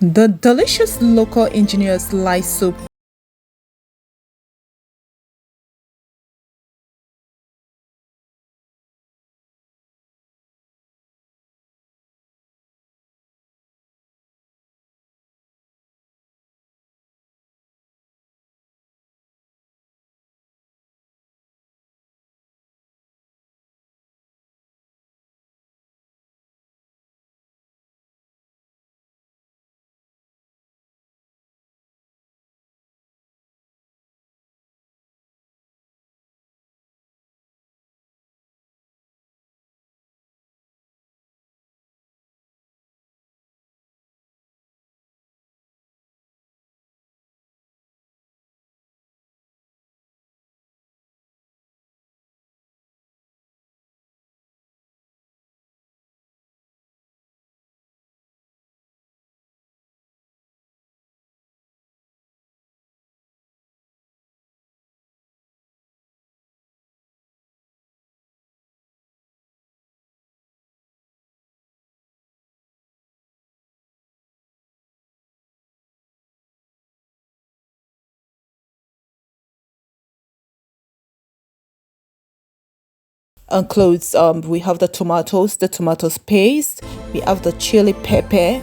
The delicious local engineer's light soup includes we have the tomatoes paste, we have the chili pepper,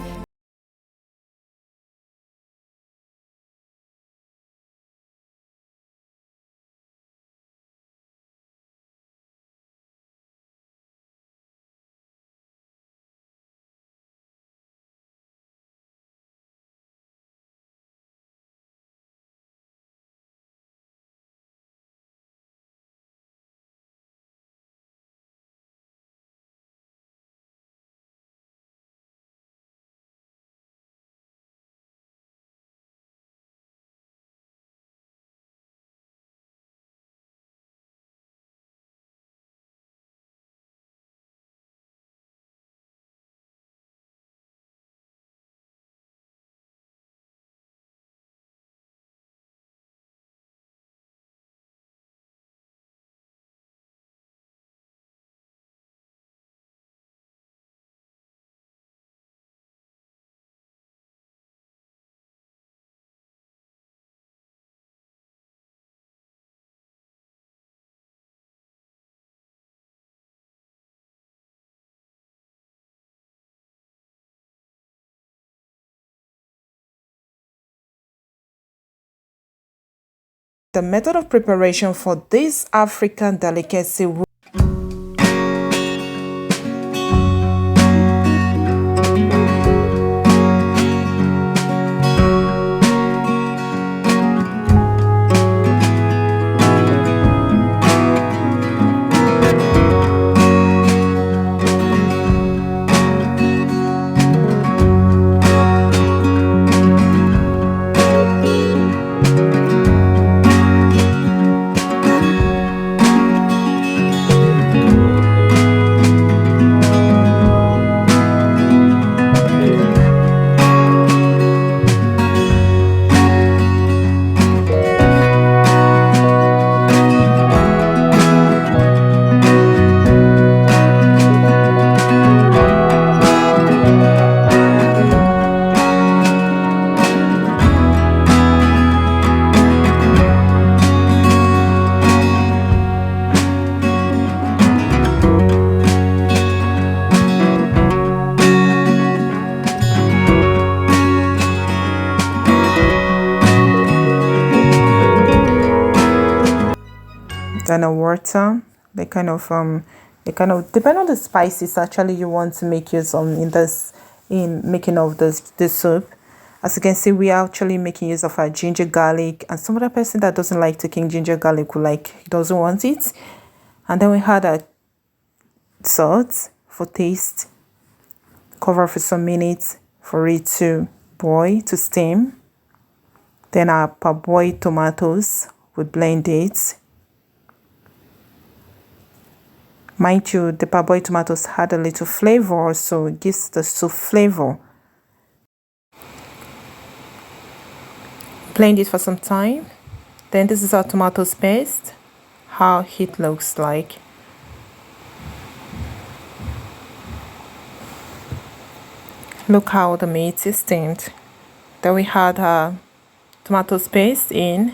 the method of preparation for this African delicacy. Then a water, they kind of depend on the spices actually you want to make use of in making of this soup. As you can see, we are actually making use of our ginger garlic, and some other person that doesn't like taking ginger garlic will doesn't want it. And then we had a salt for taste, cover for some minutes for it to boil, to steam. Then our parboiled tomatoes, we blend it. Mind you, the parboiled tomatoes had a little flavor, so it gives the soup flavor. Blend it for some time. Then this is our tomato paste, how it looks like. Look how the meat is steamed. Then we had tomato paste in.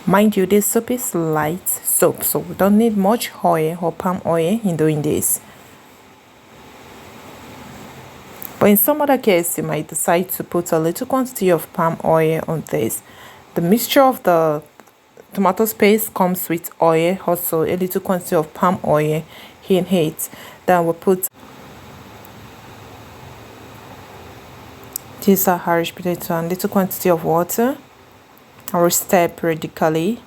Mind you, this soup is light soup, so we don't need much oil or palm oil in doing this. But in some other case, you might decide to put a little quantity of palm oil on this. The mixture of the tomato paste comes with oil, also a little quantity of palm oil in it. Then we'll put this Irish potato and little quantity of water. I will stir periodically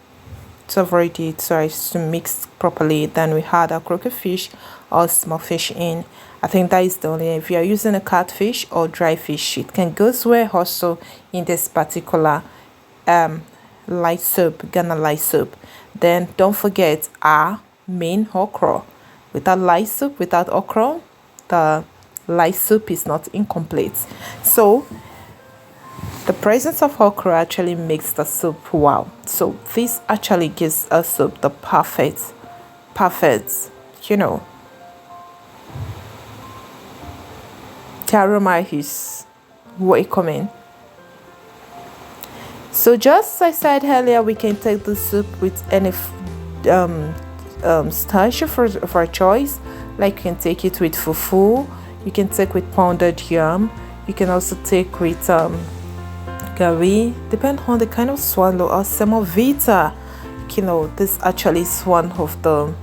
to avoid it so as to mix properly. Then we add our croaker fish or small fish in. I think that is the only. If you are using a catfish or dry fish, it can go well also in this particular light soup, Ghana light soup. Then don't forget our main okra. Without light soup, without okra, the light soup is not incomplete. So the presence of okra actually makes the soup wow. So this actually gives a soup the perfect, you know, the aroma is welcoming. So just as I said earlier, we can take the soup with any starch of our choice. Like you can take it with fufu, you can take with pounded yam, you can also take with gari, depend on the kind of swallow or semovita. You know, this actually is one of the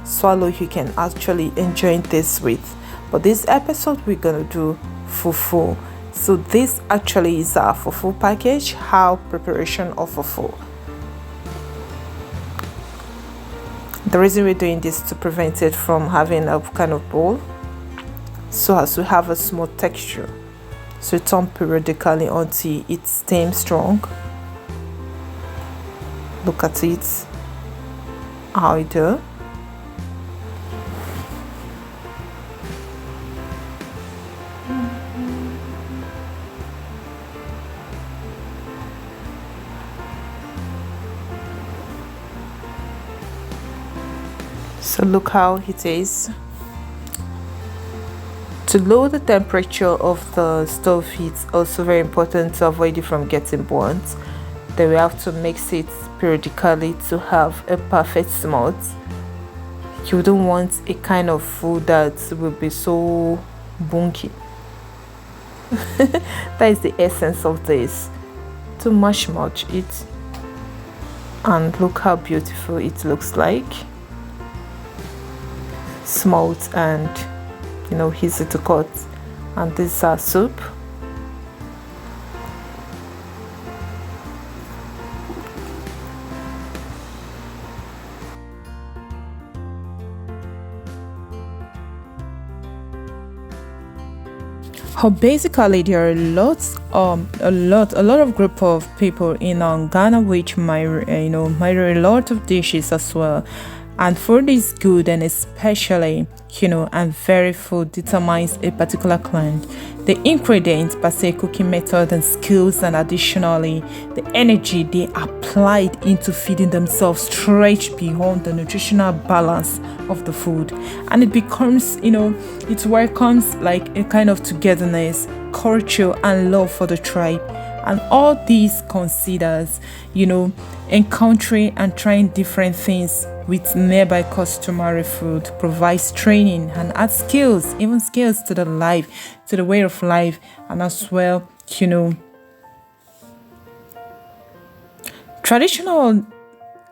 swallow you can actually enjoy this with. But this episode we're gonna do fufu. So this actually is our fufu package, how preparation of fufu. The reason we're doing this is to prevent it from having a kind of bowl, so as to have a small texture. So turn periodically until it steams strong. Look at it, how it do. So look how it is. To lower the temperature of the stove, it's also very important to avoid it from getting burnt. Then we have to mix it periodically to have a perfect smelt. You don't want a kind of food that will be so bunky. That is the essence of this. To mash it, and look how beautiful it looks like. Smoked and easy to cut. And this is our soup. Basically there are a lot of group of people in Ghana which marry a lot of dishes as well. And food is good, and especially, and very food determines a particular clan. The ingredients per se, cooking method and skills, and additionally, the energy they applied into feeding themselves stretch beyond the nutritional balance of the food. And it becomes, it welcomes like a kind of togetherness, culture, and love for the tribe. And all these considers, encountering and trying different things with nearby customary food, provides training and adds skills, even skills to the life, to the way of life, and as well, traditional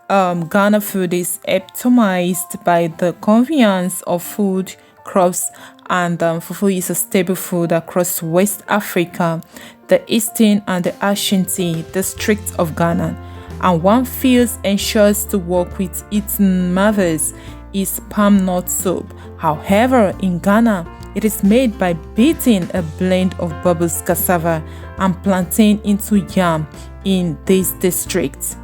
Ghana food is epitomized by the convenience of food crops, and fufu is a staple food across West Africa, the Eastern and the Ashanti districts of Ghana. And one feels ensures to work with its mothers is palm nut soup. However, in Ghana, it is made by beating a blend of bubbles cassava and plantain into yam in this district.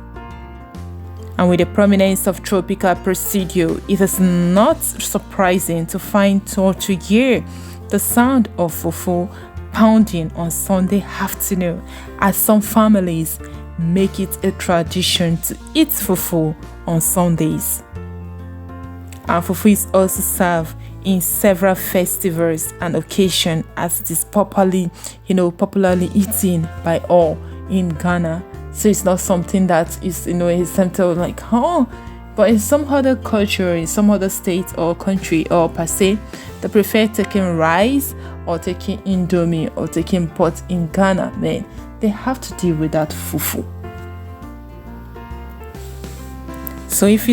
And with the prominence of tropical procedure, it is not surprising to find throughout the year the sound of fufu pounding on Sunday afternoon, as some families make it a tradition to eat fufu on Sundays. And fufu is also served in several festivals and occasions, as it is popularly eaten by all in Ghana. So it's not something that is, is something like, oh, but in some other culture, in some other state or country or per se, they prefer taking rice or taking indomie or taking pot. In Ghana, man, they have to deal with that fufu. So if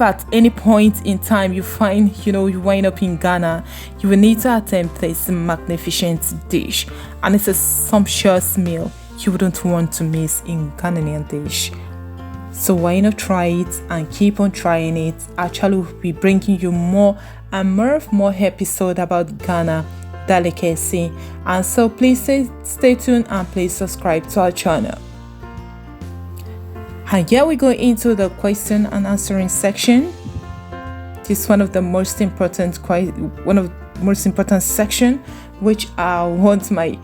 at any point in time you find, you wind up in Ghana, you will need to attempt this magnificent dish, and it's a sumptuous meal you wouldn't want to miss in Ghanaian dish. So why not try it and keep on trying it? Actually, we'll be bringing you more and more episode about Ghana delicacy, and so please stay tuned and please subscribe to our channel. And here we go into the question and answering section. This is one of the most important section, which I want my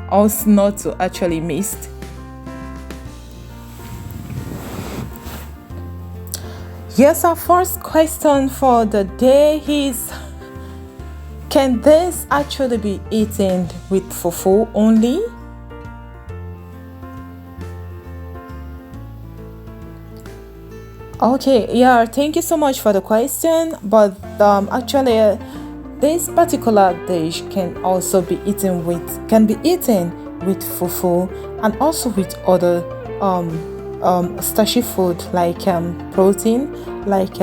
house not to actually miss. Yes, our first question for the day is, can this actually be eaten with fufu only? Okay, yeah, thank you so much for the question. But actually, this particular dish can be eaten with fufu and also with other starchy food like protein, like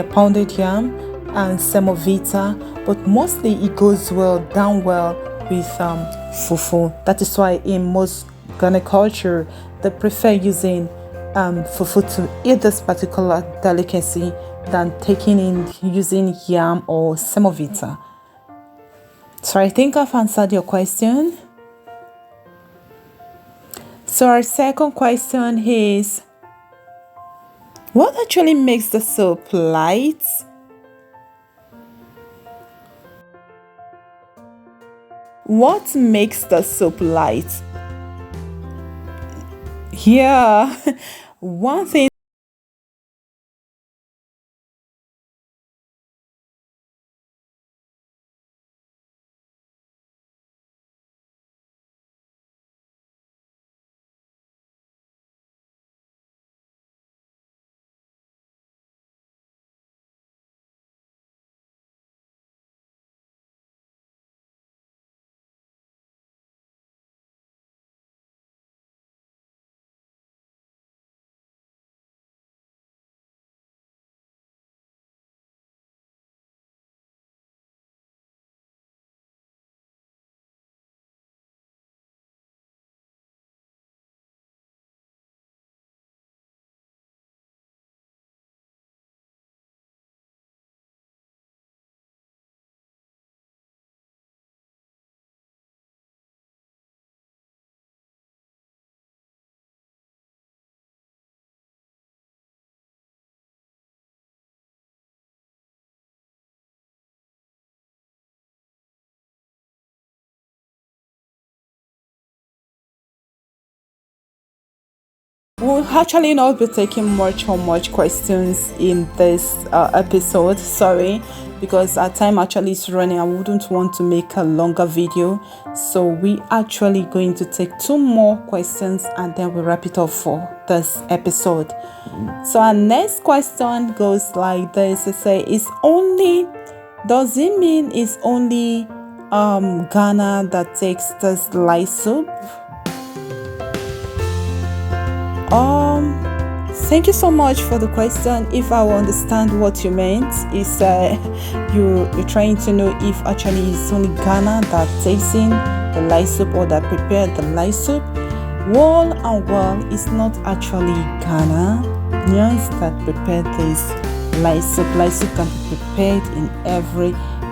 pounded yam and semovita. But mostly it goes down well with fufu. That is why in most Ghana culture they prefer using fufu to eat this particular delicacy than using yam or semovita. So I think I've answered your question. So our second question is, what actually makes the soup light? What makes the soup light? Yeah, one thing. We'll actually not be taking much questions in this episode. Sorry, because our time actually is running. I wouldn't want to make a longer video. So we actually going to take 2 more questions and then we'll wrap it up for this episode. So our next question goes like this. It says, does it mean it's only Ghana that takes this light soup? Thank you so much for the question. If I will understand what you meant, is you're trying to know if actually it's only Ghana that takes in the light soup or that prepared the light soup. Well, it's not actually Ghanaians that prepared this light soup. Light soup can be prepared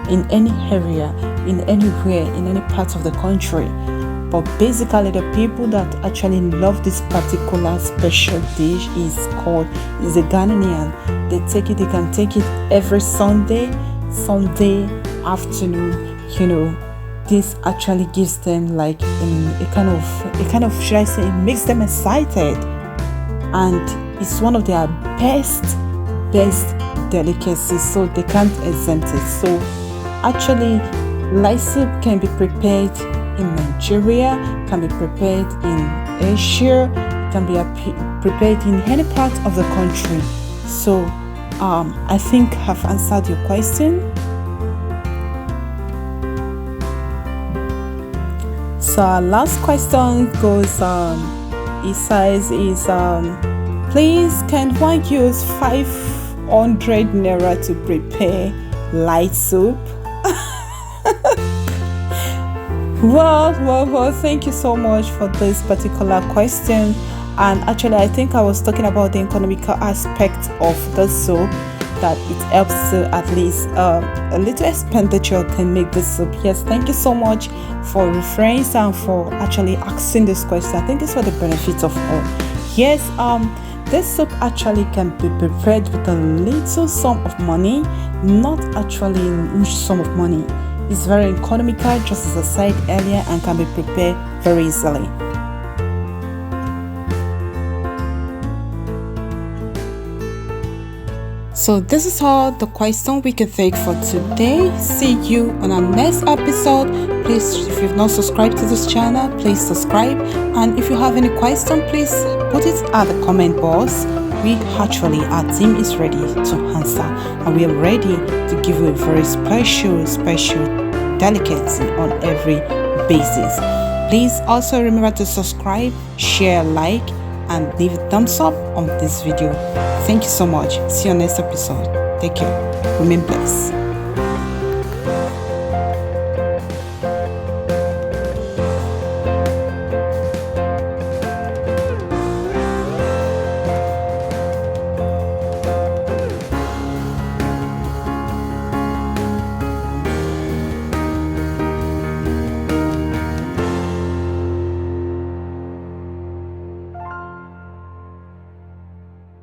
in any area, in anywhere, in any part of the country. But basically, the people that actually love this particular special dish is a Ghanaian. They can take it every Sunday afternoon. This actually gives them like a kind of should I say, it makes them excited, and it's one of their best delicacy, so they can't exempt it. So actually, light soup can be prepared in Nigeria, can be prepared in Asia, can be prepared in any part of the country. So I think I've answered your question. So our last question goes, it says please can one use 500 naira to prepare light soup? Well, thank you so much for this particular question. And actually, I think I was talking about the economical aspect of the soup, that it helps to at least a little expenditure can make the soup. Yes, thank you so much for reference and for actually asking this question. I think it's for the benefit of all. Yes, this soup actually can be prepared with a little sum of money, not actually a huge sum of money. It's very economical, just as I said earlier, and can be prepared very easily. So this is all the question we can take for today. See you on our next episode. Please, if you've not subscribed to this channel, please subscribe. And if you have any question, please put it at the comment box. Our team is ready to answer, and we are ready to give you a very special delicacy on every basis. Please also remember to subscribe, share, like, and leave a thumbs up on this video. Thank you so much. See you on next episode. Take care. Remain blessed.